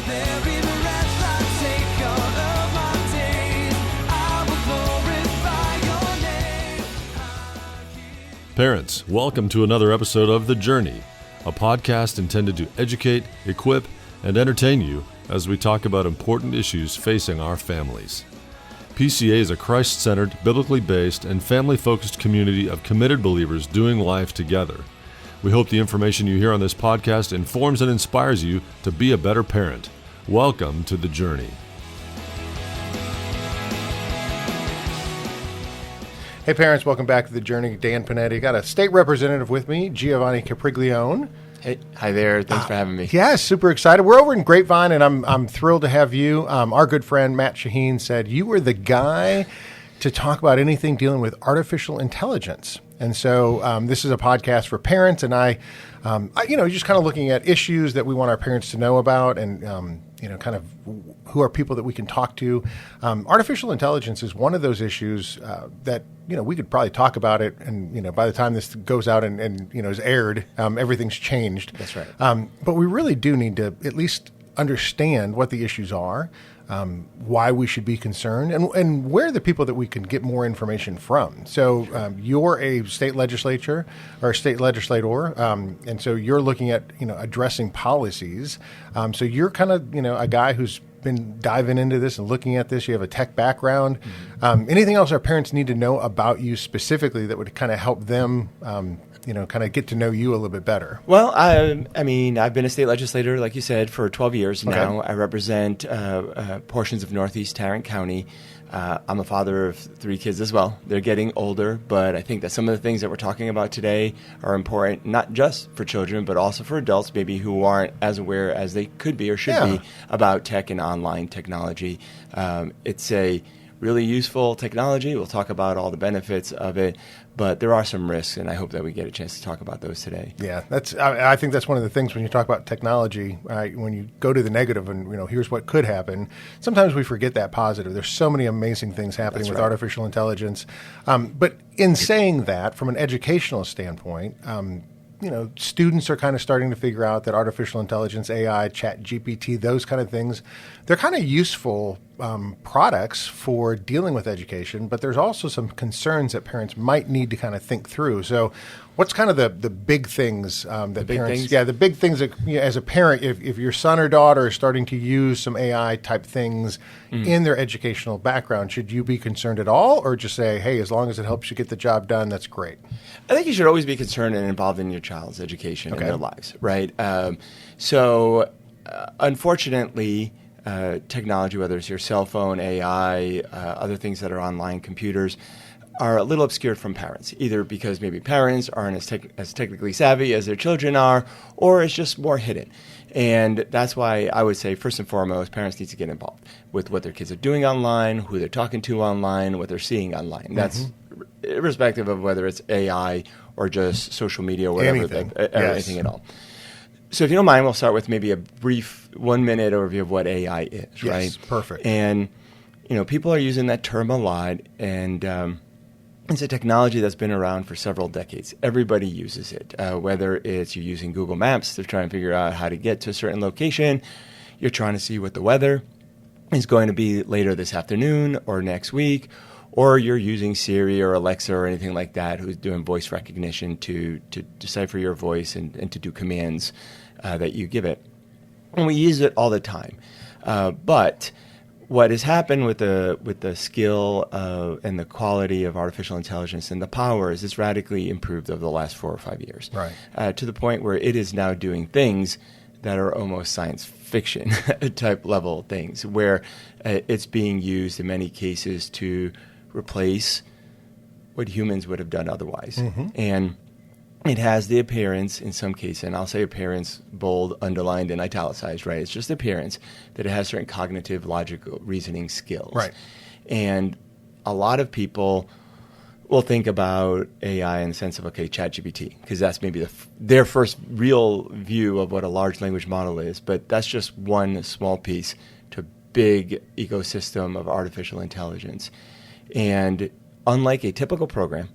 With every breath I take all of my days, I will glorify your name. Parents, welcome to another episode of The Journey, a podcast intended to educate, equip, and entertain you as we talk about important issues facing our families. PCA is a Christ-centered, biblically based, and family-focused community of committed believers doing life together. We hope the information you hear on this podcast informs and inspires you to be a better parent. Welcome to The Journey. Hey parents, welcome back to The Journey. Dan Panetti. Got a state representative with me, Giovanni Capriglione. Hey, hi there. Thanks for having me. Yeah, super excited. We're over in Grapevine, and I'm thrilled to have you. Our good friend Matt Shaheen said you were the guy to talk about anything dealing with artificial intelligence. And so this is a podcast for parents, and I just kind of looking at issues that we want our parents to know about, and kind of who are people that we can talk to. Artificial intelligence is one of those issues that we could probably talk about it, and by the time this goes out and is aired, everything's changed. That's right. But we really do need to at least understand what the issues are. Why we should be concerned, and where are the people that we can get more information from. So you're a state legislator, and so you're looking at addressing policies. So you're kind of a guy who's been diving into this and looking at this. You have a tech background. Anything else our parents need to know about you specifically that would kind of help them kind of get to know you a little bit better? Well, I've been a state legislator, like you said, for 12 years now. I represent portions of Northeast Tarrant County. I'm a father of 3 kids as well. They're getting older, but I think that some of the things that we're talking about today are important, not just for children, but also for adults maybe who aren't as aware as they could be or should be about tech and online technology. It's a really useful technology. We'll talk about all the benefits of it, but there are some risks, and I hope that we get a chance to talk about those today. Yeah, I think that's one of the things when you talk about technology, when you go to the negative and here's what could happen, sometimes we forget that positive. There's so many amazing things happening with artificial intelligence. But in saying that, from an educational standpoint, students are kind of starting to figure out that artificial intelligence, AI, Chat GPT, those kind of things, they're kind of useful products for dealing with education, but there's also some concerns that parents might need to kind of think through. So what's kind of the big things that parents... Yeah, the big things that, as a parent, if your son or daughter is starting to use some AI type things in their educational background, should you be concerned at all, or just say, hey, as long as it helps you get the job done, that's great? I think you should always be concerned and involved in your child's education and their lives, right? Unfortunately, technology, whether it's your cell phone, AI, other things that are online, computers, are a little obscured from parents, either because maybe parents aren't as technically savvy as their children are, or it's just more hidden. And that's why I would say, first and foremost, parents need to get involved with what their kids are doing online, who they're talking to online, what they're seeing online. That's irrespective of whether it's AI or just social media or whatever, anything at all. So if you don't mind, we'll start with maybe a brief 1-minute overview of what AI is, right? Yes, perfect. And, people are using that term a lot, and it's a technology that's been around for several decades. Everybody uses it, whether it's you're using Google Maps to try and figure out how to get to a certain location, you're trying to see what the weather is going to be later this afternoon or next week, or you're using Siri or Alexa or anything like that who's doing voice recognition to decipher your voice and to do commands that you give it. And we use it all the time. But what has happened with the skill and the quality of artificial intelligence and the power is it's radically improved over the last 4 or 5 years. Right. To the point where it is now doing things that are almost science fiction type level things, where it's being used in many cases to replace what humans would have done otherwise. And it has the appearance, in some cases, and I'll say appearance, bold, underlined, and italicized, right? It's just appearance, that it has certain cognitive, logical, reasoning skills. Right. And a lot of people will think about AI in the sense of, okay, ChatGPT, because that's maybe their first real view of what a large language model is. But that's just one small piece to a big ecosystem of artificial intelligence. And unlike a typical program,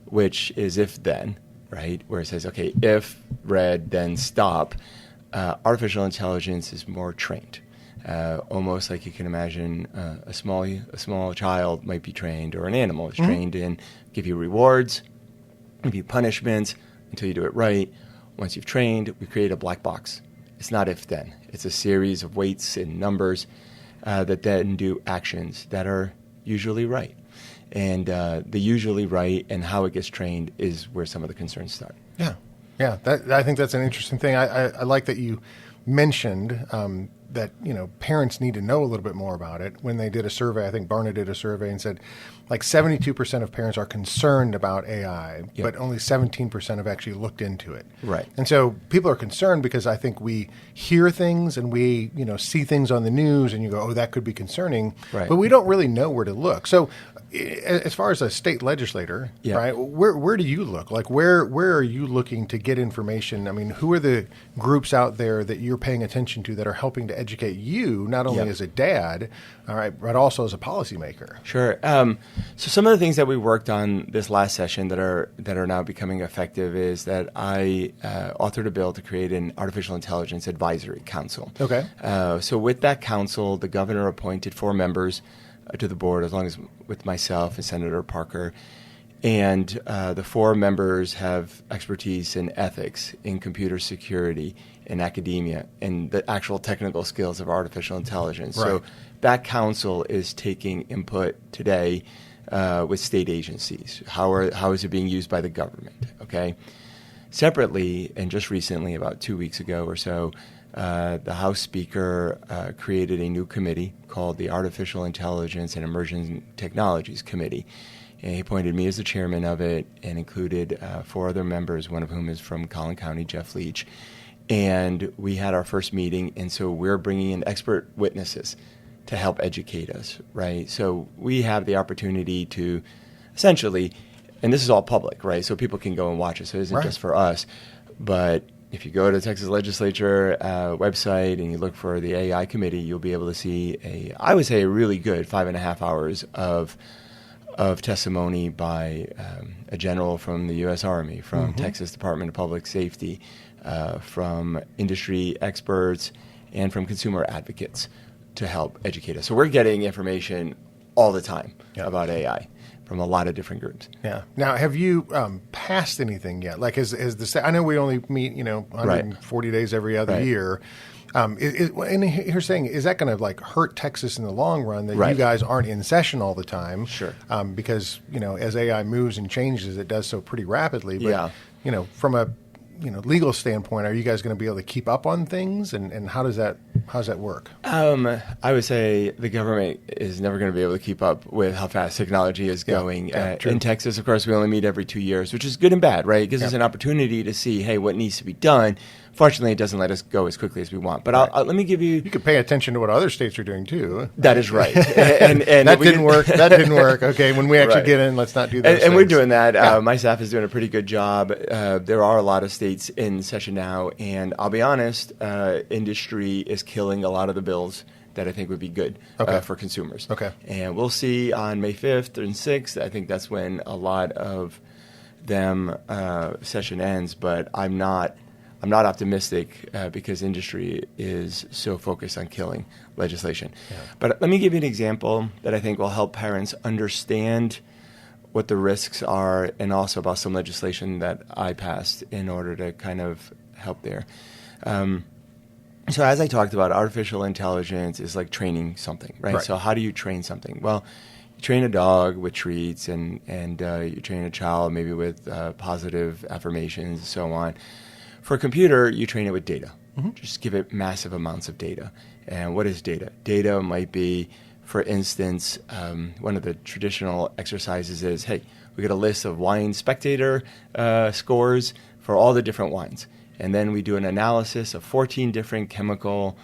which is if-then, right, where it says, okay, if, read, then stop, artificial intelligence is more trained. almost like you can imagine a small child might be trained, or an animal is trained in give you rewards, give you punishments until you do it right. Once you've trained, we create a black box. It's not if-then. It's a series of weights and numbers that then do actions that are usually right. And the usually right and how it gets trained is where some of the concerns start. Yeah. I think that's an interesting thing. I like that you mentioned that parents need to know a little bit more about it. When they did a survey, I think Barna did a survey and said like 72% of parents are concerned about AI, but only 17% have actually looked into it. Right. And so people are concerned because I think we hear things and we see things on the news and you go, oh, that could be concerning, but we don't really know where to look. So as far as a state legislator, right, where do you look? Like where are you looking to get information? I mean, who are the groups out there that you're paying attention to that are helping to educate you, not only as a dad, all right, but also as a policymaker? Sure. So some of the things that we worked on this last session that are now becoming effective is that I authored a bill to create an artificial intelligence advisory council. Okay. So with that council, the governor appointed 4 members to the board, as long as with myself and Senator Parker. And the 4 members have expertise in ethics, in computer security, in academia, and the actual technical skills of artificial intelligence. Right. So that council is taking input today with state agencies. How is it being used by the government? Okay. Separately, and just recently, about 2 weeks ago or so, the House Speaker created a new committee called the Artificial Intelligence and Emerging Technologies Committee. And he appointed me as the chairman of it and included 4 other members, one of whom is from Tarrant County, Jeff Leach. And we had our first meeting, and so we're bringing in expert witnesses to help educate us, right? So we have the opportunity to essentially, and this is all public, right? So people can go and watch it, so it isn't just for us. But if you go to the Texas Legislature website and you look for the AI committee, you'll be able to see I would say a really good 5.5 hours of testimony by a general from the U.S. Army, from Texas Department of Public Safety, from industry experts, and from consumer advocates to help educate us. So we're getting information all the time about AI from a lot of different groups. Yeah. Now, have you passed anything yet? Like, has the state? I know we only meet 140 days every other year. And here's saying, is that going to like hurt Texas in the long run that you guys aren't in session all the time? Sure. Because as AI moves and changes, it does so pretty rapidly. But from a legal standpoint, are you guys going to be able to keep up on things, and how does that work? I would say the government is never going to be able to keep up with how fast technology is going. In Texas, of course, we only meet every 2 years, which is good and bad, right? It gives us an opportunity to see, hey, what needs to be done. Fortunately, it doesn't let us go as quickly as we want. But let me give you... You could pay attention to what other states are doing, too. That is right. and that didn't work. That didn't work. Okay, when we actually get in, let's not do those and we're doing that. My staff is doing a pretty good job. There are a lot of states in session now. And I'll be honest, industry is killing a lot of the bills that I think would be good for consumers. Okay. And we'll see on May 5th and 6th. I think that's when a lot of them session ends. But I'm not optimistic because industry is so focused on killing legislation. Yeah. But let me give you an example that I think will help parents understand what the risks are, and also about some legislation that I passed in order to kind of help there. So as I talked about, artificial intelligence is like training something, right? So how do you train something? Well, you train a dog with treats, and you train a child maybe with positive affirmations and so on. For a computer, you train it with data. Just give it massive amounts of data. And what is data? Data might be, for instance, one of the traditional exercises is, hey, we get a list of wine spectator scores for all the different wines. And then we do an analysis of 14 different chemical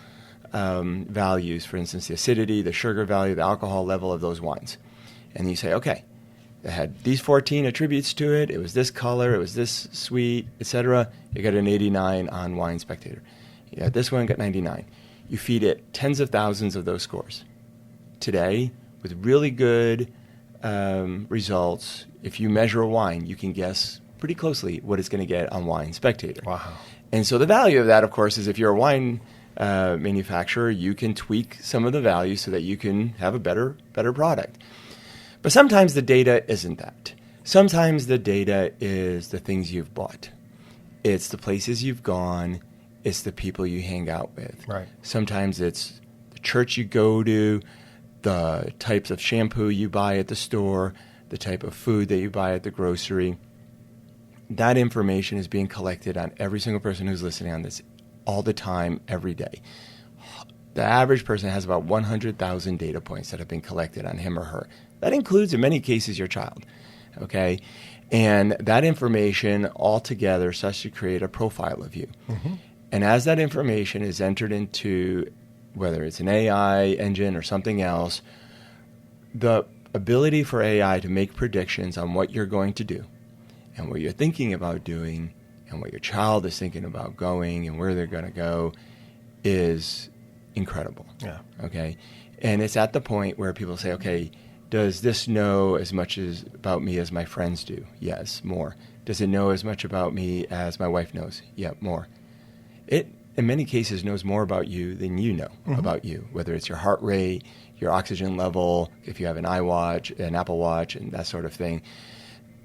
values, for instance, the acidity, the sugar value, the alcohol level of those wines. And you say, okay, it had these 14 attributes to it. It was this color. It was this sweet, etc. You got an 89 on Wine Spectator. Yeah, this one got 99. You feed it tens of thousands of those scores. Today, with really good results, if you measure a wine, you can guess pretty closely what it's going to get on Wine Spectator. Wow. And so the value of that, of course, is if you're a wine manufacturer, you can tweak some of the values so that you can have a better product. But sometimes the data isn't that. Sometimes the data is the things you've bought. It's the places you've gone. It's the people you hang out with. Right. Sometimes it's the church you go to, the types of shampoo you buy at the store, the type of food that you buy at the grocery. That information is being collected on every single person who's listening on this all the time, every day. The average person has about 100,000 data points that have been collected on him or her. That includes, in many cases, your child. Okay? And that information altogether starts to create a profile of you. Mm-hmm. And as that information is entered into, whether it's an AI engine or something else, the ability for AI to make predictions on what you're going to do and what you're thinking about doing and what your child is thinking about going and where they're going to go is incredible. Yeah. Okay? And it's at the point where people say, okay, does this know as much about me as my friends do? Yes, more. Does it know as much about me as my wife knows? Yeah, more. It, in many cases, knows more about you than you know about you, whether it's your heart rate, your oxygen level, if you have an iWatch, an Apple Watch, and that sort of thing.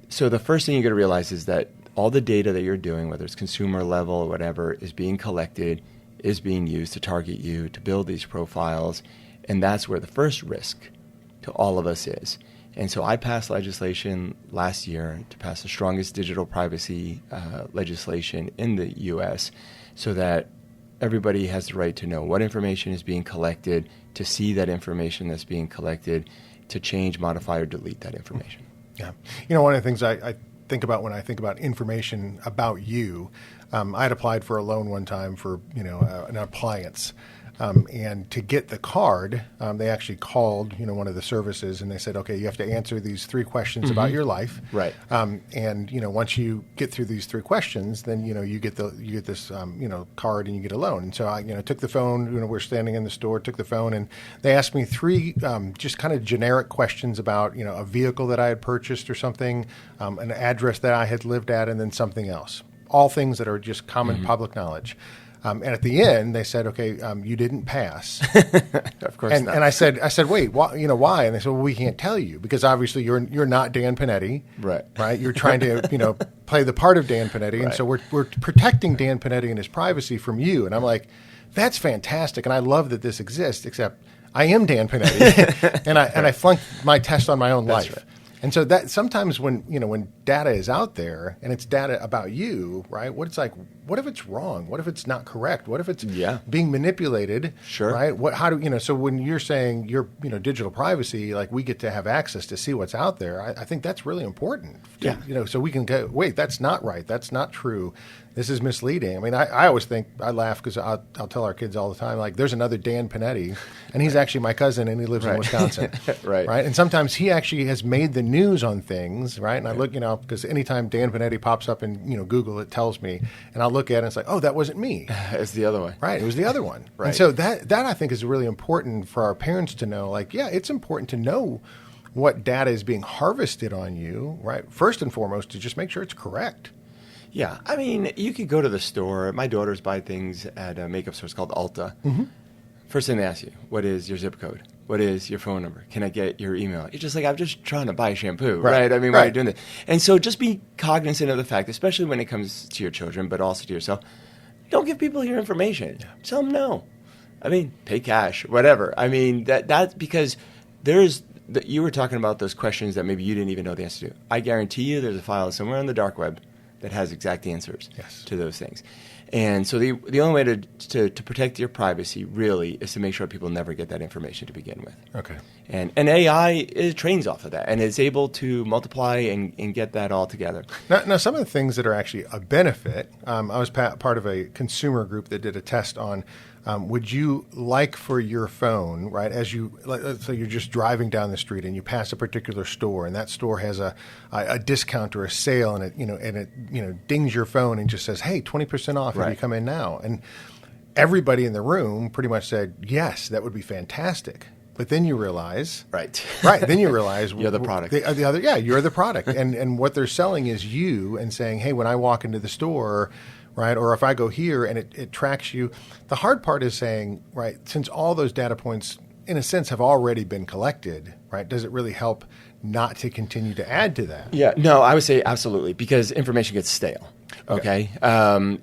So the first thing you're going to realize is that all the data that you're doing, whether it's consumer level or whatever, is being collected, is being used to target you, to build these profiles, and that's where the first risk to all of us is. And so I passed legislation last year to pass the strongest digital privacy legislation in the U.S. so that everybody has the right to know what information is being collected, to see that information that's being collected, to change, modify, or delete that information. Yeah. You know, one of the things I think about when I think about information about you, I had applied for a loan one time for, an appliance. And to get the card, they actually called, one of the services, and they said, okay, you have to answer these 3 questions about your life. Right. And once you get through these 3 questions, then you get this card and you get a loan. And so I took the phone. We're standing in the store, took the phone, and they asked me 3 just kind of generic questions about a vehicle that I had purchased or something, an address that I had lived at, and then something else. All things that are just common public knowledge. And at the end, they said, "Okay, you didn't pass." Of course not. And I said, "Wait, why?" And they said, "Well, we can't tell you because obviously you're not Dan Panetti, right? You're trying to play the part of Dan Panetti, and so we're protecting Dan Panetti and his privacy from you." And I'm like, "That's fantastic, and I love that this exists." Except I am Dan Panetti, and I flunked my test on my own life. Right. And so that sometimes when data is out there and it's data about you, right? What if it's wrong? What if it's not correct? What if it's being manipulated? Sure. Right? So when you're saying your digital privacy, like we get to have access to see what's out there, I think that's really important. So we can go, wait, that's not right. That's not true. This is misleading. I mean, I always think, I laugh because I'll tell our kids all the time, like, there's another Dan Panetti, and he's actually my cousin, and he lives in Wisconsin. Right. And sometimes he actually has made the news on things, right? And I look, because anytime Dan Panetti pops up in, Google, it tells me, and I'll look at it and it's like, oh, that wasn't me. It's the other one. Right. It was the other one. Right. And so that I think is really important for our parents to know, like, yeah, it's important to know what data is being harvested on you, right? First and foremost, to just make sure it's correct. Yeah. I mean, you could go to the store. My daughters buy things at a makeup store. It's called Ulta. Mm-hmm. First thing they ask you, what is your zip code? What is your phone number? Can I get your email? You're just like, I'm just trying to buy shampoo, right? I mean, why are you doing that? And so just be cognizant of the fact, especially when it comes to your children, but also to yourself, don't give people your information. Yeah. Tell them no. I mean, pay cash, whatever. I mean, that's because you were talking about those questions that maybe you didn't even know the answer to. I guarantee you there's a file somewhere on the dark web that has exact answers to those things. And so the only way to protect your privacy really is to make sure people never get that information to begin with. Okay. And AI trains off of that and is able to multiply and get that all together. Now, some of the things that are actually a benefit, I was part of a consumer group that did a test on would you like for your phone, right, as let's say you're just driving down the street and you pass a particular store and that store has a discount or a sale and it dings your phone and just says, hey, 20% off if you come in now. And everybody in the room pretty much said, yes, that would be fantastic. But then you realize, then you realize you're the product. You're the product, and what they're selling is you, and saying, hey, when I walk into the store, right? Or if I go here and it tracks you. The hard part is saying, right, since all those data points, in a sense, have already been collected, right, does it really help not to continue to add to that? Yeah, no, I would say absolutely, because information gets stale. Okay.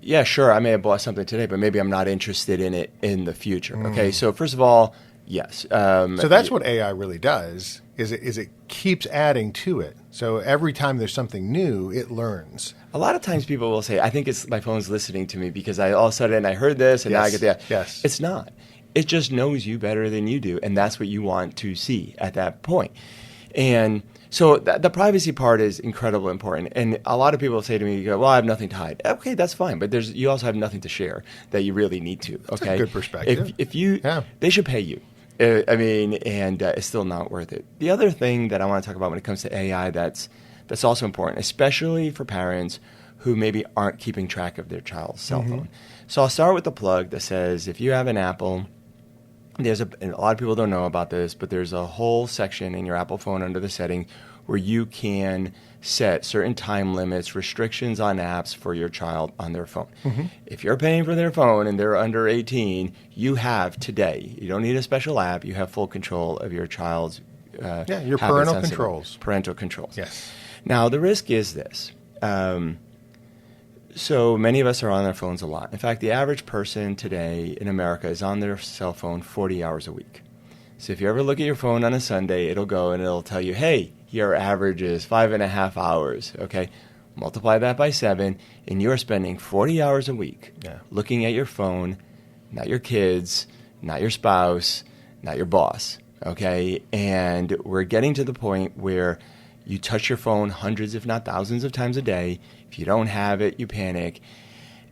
Yeah, sure, I may have bought something today, but maybe I'm not interested in it in the future. Okay, so first of all, yes. So that's what AI really does, is it keeps adding to it. So every time there's something new, it learns. A lot of times people will say, I think it's my phone's listening to me because all of a sudden I heard this and now I get that. Yes. It's not. It just knows you better than you do, and that's what you want to see at that point. And so the privacy part is incredibly important. And a lot of people say to me, you go, well, I have nothing to hide. Okay, that's fine. But you also have nothing to share that you really need to. Okay? That's a good perspective. They should pay you. And it's still not worth it. The other thing that I want to talk about when it comes to AI that's also important, especially for parents who maybe aren't keeping track of their child's cell phone. So I'll start with the plug that says if you have an Apple, and a lot of people don't know about this, but there's a whole section in your Apple phone under the setting where you can set certain time limits, restrictions on apps for your child on their phone. If you're paying for their phone and they're under 18, you have today, you don't need a special app, you have full control of your child's your parental controls. Parental controls. Yes. Now, the risk is this. So many of us are on our phones a lot. In fact, the average person today in America is on their cell phone 40 hours a week. So if you ever look at your phone on a Sunday, it'll go and it'll tell you, hey, your average is 5.5 hours. Okay, multiply that by 7, and you're spending 40 hours a week looking at your phone, not your kids, not your spouse, not your boss. Okay, and we're getting to the point where you touch your phone hundreds, if not thousands of times a day. If you don't have it, you panic.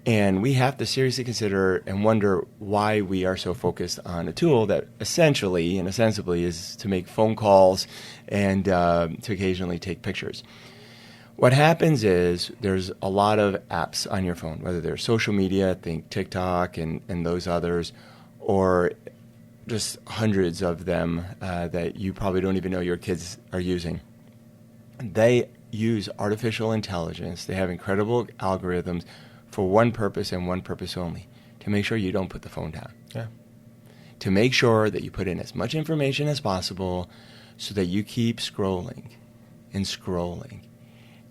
And we have to seriously consider and wonder why we are so focused on a tool that essentially and ostensibly is to make phone calls and to occasionally take pictures. What happens is there's a lot of apps on your phone, whether they're social media, think TikTok and those others, or just hundreds of them that you probably don't even know your kids are using. They use artificial intelligence. They have incredible algorithms for one purpose and one purpose only, to make sure you don't put the phone down. To make sure that you put in as much information as possible so that you keep scrolling and scrolling.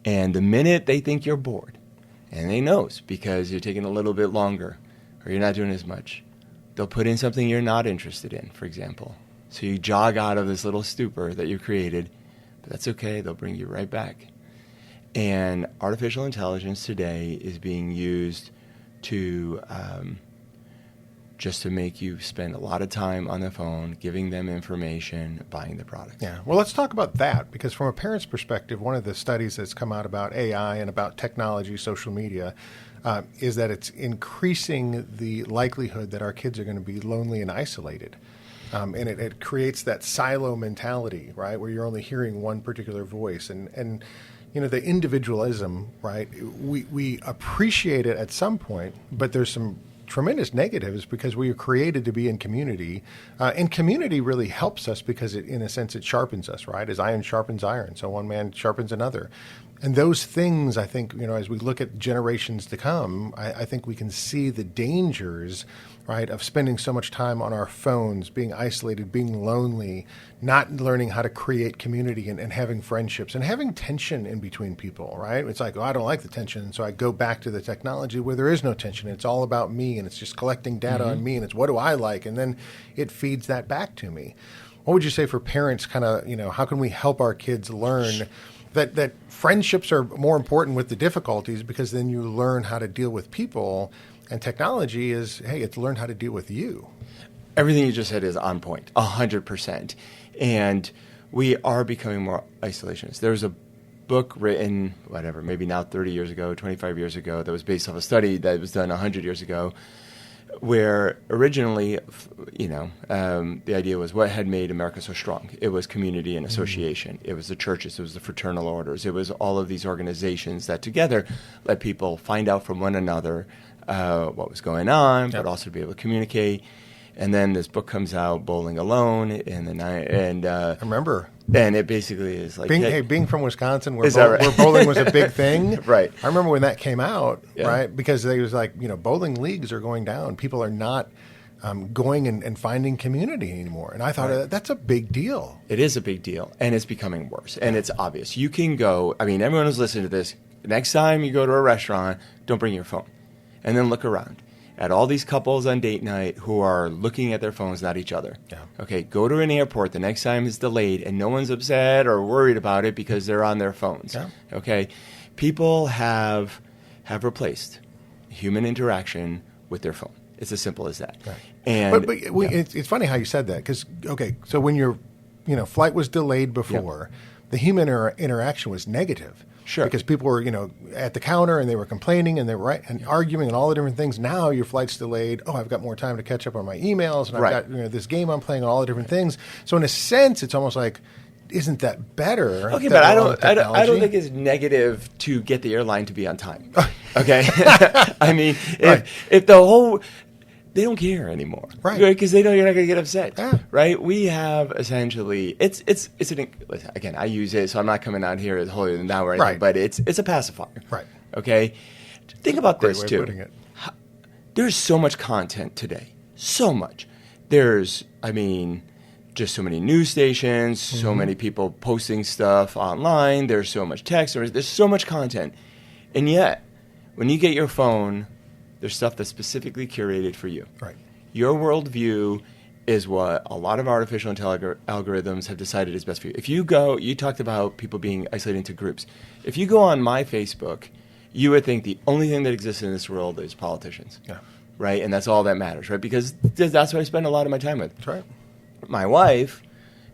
And the minute they think you're bored, and they knows because you're taking a little bit longer or you're not doing as much, they'll put in something you're not interested in, for example. So you jog out of this little stupor that you created, but that's okay, they'll bring you right back. And artificial intelligence today is being used to just to make you spend a lot of time on the phone, giving them information, buying the product. Yeah. Well, let's talk about that, because from a parent's perspective, one of the studies that's come out about AI and about technology, social media, is that it's increasing the likelihood that our kids are going to be lonely and isolated. And it creates that silo mentality, right, where you're only hearing one particular voice. And you know, the individualism, right, we appreciate it at some point, but there's some tremendous negatives because we are created to be in community. And community really helps us because, in a sense, it sharpens us, right? As iron sharpens iron, so one man sharpens another. And those things, I think, you know, as we look at generations to come, I think we can see the dangers, right, of spending so much time on our phones, being isolated, being lonely, not learning how to create community and having friendships and having tension in between people, right? It's like, oh, I don't like the tension, so I go back to the technology where there is no tension. It's all about me, and it's just collecting data on me, and it's what do I like, and then it feeds that back to me. What would you say for parents, kind of, you know, how can we help our kids learn that friendships are more important with the difficulties, because then you learn how to deal with people, and technology is, hey, it's learn how to deal with you. Everything you just said is on point, 100%. And we are becoming more isolationist. There's a book written, whatever, maybe now 30 years ago, 25 years ago, that was based off a study that was done 100 years ago, where originally, you know, the idea was what had made America so strong. It was community and association. It was the churches. It was the fraternal orders. It was all of these organizations that together let people find out from one another what was going on, but also to be able to communicate. And then this book comes out, Bowling Alone, I remember. And it basically is like... Being from Wisconsin, where, right? where bowling was a big thing. Right. I remember when that came out, Yeah. right? Because they was like, bowling leagues are going down. People are not going and finding community anymore. And I thought that's a big deal. It is a big deal, and it's becoming worse. And it's obvious. You can go... I mean, everyone who's listening to this, next time you go to a restaurant, don't bring your phone. And then look around at all these couples on date night who are looking at their phones, not each other. Yeah. Okay, go to an airport the next time it's delayed, and no one's upset or worried about it because they're on their phones. Yeah. Okay, people have replaced human interaction with their phone. It's as simple as that. Right. And it's funny how you said that because so when your flight was delayed before, the human interaction was negative. Sure. Because people were, at the counter and they were complaining and they were and arguing and all the different things. Now your flight's delayed. Oh, I've got more time to catch up on my emails and I've got this game I'm playing and all the different things. So in a sense, it's almost like, isn't that better? Okay, but I don't think it's negative to get the airline to be on time. Okay, I mean, if the whole they don't care anymore, right? Because they know you're not going to get upset, Yeah. right? We have essentially listen, again, I use it, so I'm not coming out here as holier than thou or anything, Right. but it's a pacifier, Right. Okay, think about Great this way of too. putting it. There's so much content today, so much. There's, just so many news stations, so many people posting stuff online. There's so much text. There's so much content, and yet when you get your phone, there's stuff that's specifically curated for you. Right. Your worldview is what a lot of artificial intelligence algorithms have decided is best for you. If you go, you talked about people being isolated into groups. If you go on my Facebook, you would think the only thing that exists in this world is politicians. Yeah. Right? And that's all that matters, right? Because that's what I spend a lot of my time with. That's right. My wife,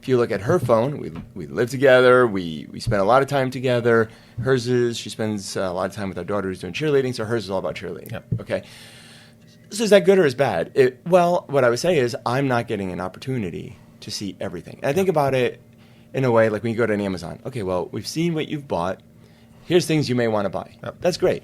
if you look at her phone, we live together, we spend a lot of time together. Hers is, she spends a lot of time with our daughter who's doing cheerleading, so hers is all about cheerleading. Yep. Okay. So is that good or is bad? Well, what I would say is I'm not getting an opportunity to see everything. And I think about it in a way like when you go to an Amazon. Okay, well, we've seen what you've bought. Here's things you may want to buy. Yep. That's great.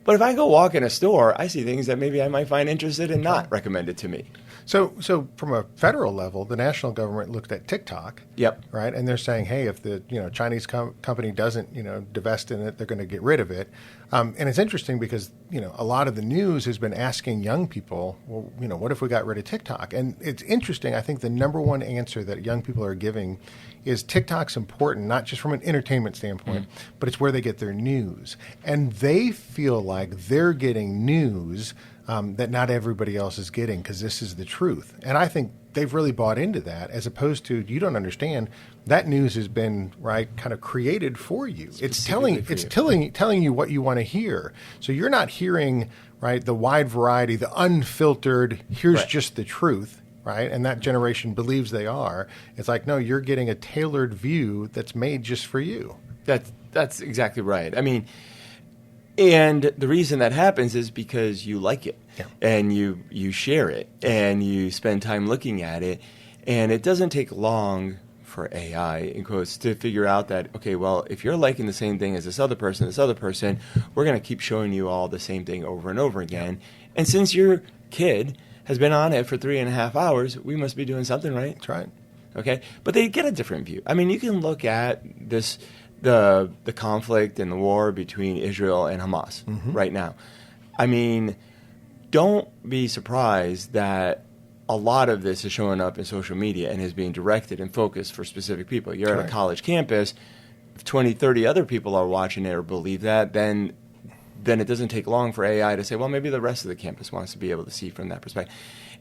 But if I go walk in a store, I see things that maybe I might find interested and not recommended to me. So from a federal level, the national government looked at TikTok. Yep. Right, and they're saying, hey, if the Chinese company doesn't divest in it, they're going to get rid of it. And it's interesting because a lot of the news has been asking young people, well, what if we got rid of TikTok? And it's interesting. I think the number one answer that young people are giving is TikTok's important, not just from an entertainment standpoint, but it's where they get their news, and they feel like they're getting news that not everybody else is getting because this is the truth. And I think they've really bought into that, as opposed to, you don't understand, that news has been kind of created for you. It's telling you what you want to hear. So you're not hearing the wide variety, the unfiltered, here's just the truth. Right? And that generation believes they are. It's like, no, you're getting a tailored view that's made just for you. That's exactly right. And the reason that happens is because you like it, and you share it, and you spend time looking at it, and it doesn't take long for AI, in quotes, to figure out that, okay, well, if you're liking the same thing as this other person, we're going to keep showing you all the same thing over and over again. And since your kid has been on it for 3.5 hours, we must be doing something right. That's right. Okay? But they get a different view. You can look at this, the conflict and the war between Israel and Hamas right now. Don't be surprised that a lot of this is showing up in social media and is being directed and focused for specific people. You're at a college campus, if 20, 30 other people are watching it or believe that, then it doesn't take long for AI to say, well, maybe the rest of the campus wants to be able to see from that perspective.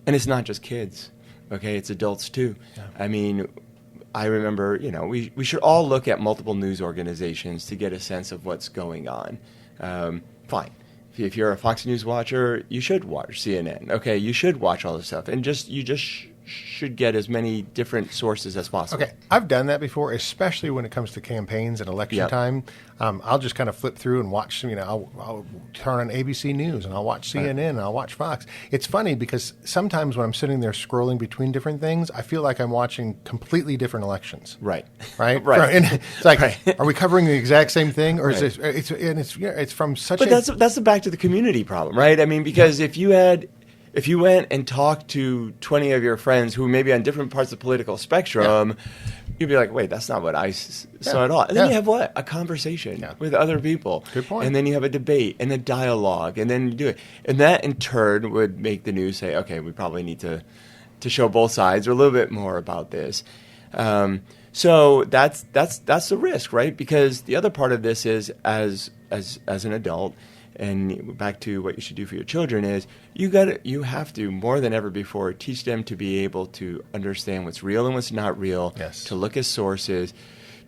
And it's not just kids, okay? It's adults too. Yeah. I remember, we should all look at multiple news organizations to get a sense of what's going on. Fine. If you're a Fox News watcher, you should watch CNN. Okay, you should watch all this stuff. And you just should get as many different sources as possible. Okay, I've done that before, especially when it comes to campaigns and election time. I'll just kind of flip through and watch, I'll turn on ABC News and I'll watch CNN and I'll watch Fox. It's funny because sometimes when I'm sitting there scrolling between different things, I feel like I'm watching completely different elections. Right. Right. And it's like, are we covering the exact same thing, or is this? It's from such. But that's the back to the community problem, right? Because if If you went and talked to 20 of your friends who may be on different parts of the political spectrum, you'd be like, wait, that's not what I saw at all. And then you have what? A conversation with other people. Good point. And then you have a debate and a dialogue, and then you do it. And that, in turn, would make the news say, okay, we probably need to show both sides or a little bit more about this. So that's the risk, right? Because the other part of this is, as an adult, and back to what you should do for your children, is you have to, more than ever before, teach them to be able to understand what's real and what's not real, to look at sources,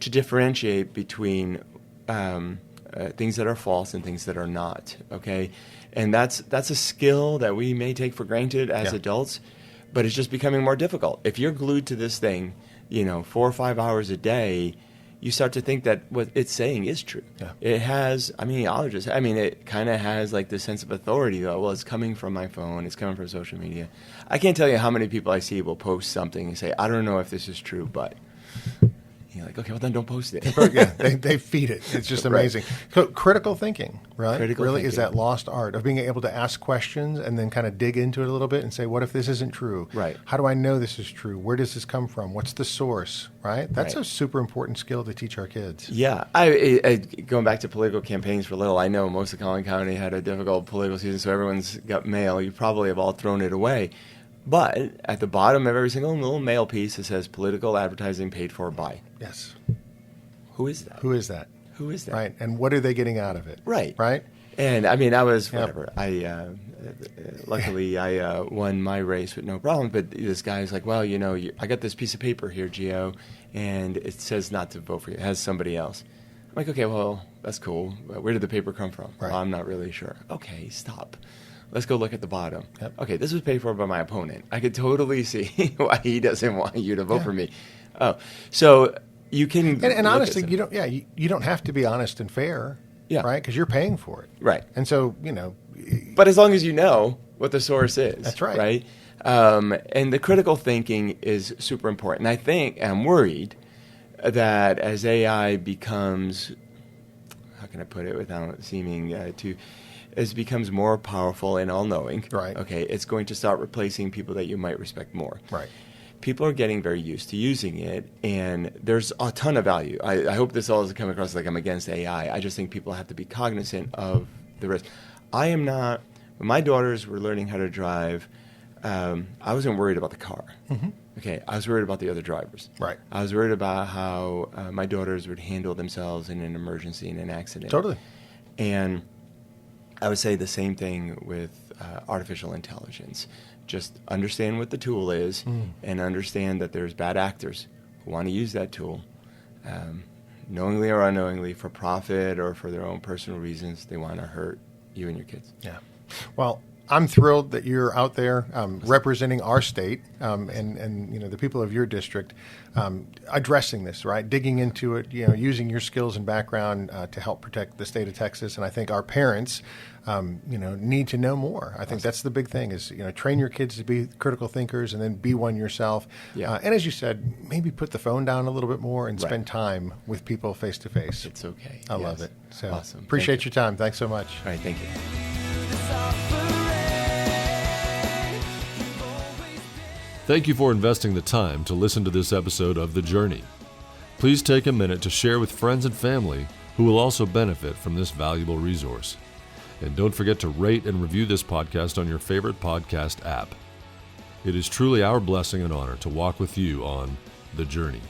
to differentiate between things that are false and things that are not, okay? And that's a skill that we may take for granted as adults, but it's just becoming more difficult. If you're glued to this thing, 4 or 5 hours a day, you start to think that what it's saying is true. Yeah. It has, it kind of has like this sense of authority, though. Well, it's coming from my phone. It's coming from social media. I can't tell you how many people I see will post something and say, I don't know if this is true, but... You're like, okay, well then don't post it. They feed it. It's just amazing. So critical thinking, right? Critical really thinking is that lost art of being able to ask questions and then kind of dig into it a little bit and say, what if this isn't true? Right. How do I know this is true? Where does this come from? What's the source? Right? That's a super important skill to teach our kids. Yeah. I going back to political campaigns for a little, I know most of Collin County had a difficult political season, so everyone's got mail. You probably have all thrown it away. But at the bottom of every single little mail piece, it says political advertising paid for by. Yes. Who is that? Who is that? Who is that? Right. And what are they getting out of it? Right. Right. And I mean, I was whatever. Luckily, I won my race with no problem. But this guy's like, well, I got this piece of paper here, Gio, and it says not to vote for you. It has somebody else. I'm like, okay, well, that's cool. Where did the paper come from? Right. Well, I'm not really sure. Okay, stop. Let's go look at the bottom. Yep. Okay, this was paid for by my opponent. I could totally see why he doesn't want you to vote for me. Oh, so you can. And honestly, you don't have to be honest and fair. Yeah. Right. Because you're paying for it. Right. And so But as long as you know what the source is. That's right. Right. And the critical thinking is super important. And I think I'm worried that as AI becomes, how can I put it without seeming as it becomes more powerful and all-knowing, right? Okay, it's going to start replacing people that you might respect more. Right. People are getting very used to using it, and there's a ton of value. I hope this all doesn't come across like I'm against AI. I just think people have to be cognizant of the risk. I am not. When my daughters were learning how to drive, I wasn't worried about the car. Mm-hmm. Okay, I was worried about the other drivers. Right. I was worried about how my daughters would handle themselves in an emergency, in an accident. Totally. And I would say the same thing with artificial intelligence. Just understand what the tool is and understand that there's bad actors who want to use that tool, knowingly or unknowingly, for profit or for their own personal reasons. They want to hurt you and your kids. Yeah. Well, I'm thrilled that you're out there representing our state and the people of your district, addressing this, right? Digging into it, using your skills and background to help protect the state of Texas. And I think our parents, need to know more. I think that's the big thing is, train your kids to be critical thinkers and then be one yourself. Yeah. And as you said, maybe put the phone down a little bit more and spend time with people face to face. It's okay. I love it. So awesome. Appreciate your time. Thanks so much. All right. Thank you. Thank you for investing the time to listen to this episode of The Journey. Please take a minute to share with friends and family who will also benefit from this valuable resource. And don't forget to rate and review this podcast on your favorite podcast app. It is truly our blessing and honor to walk with you on The Journey.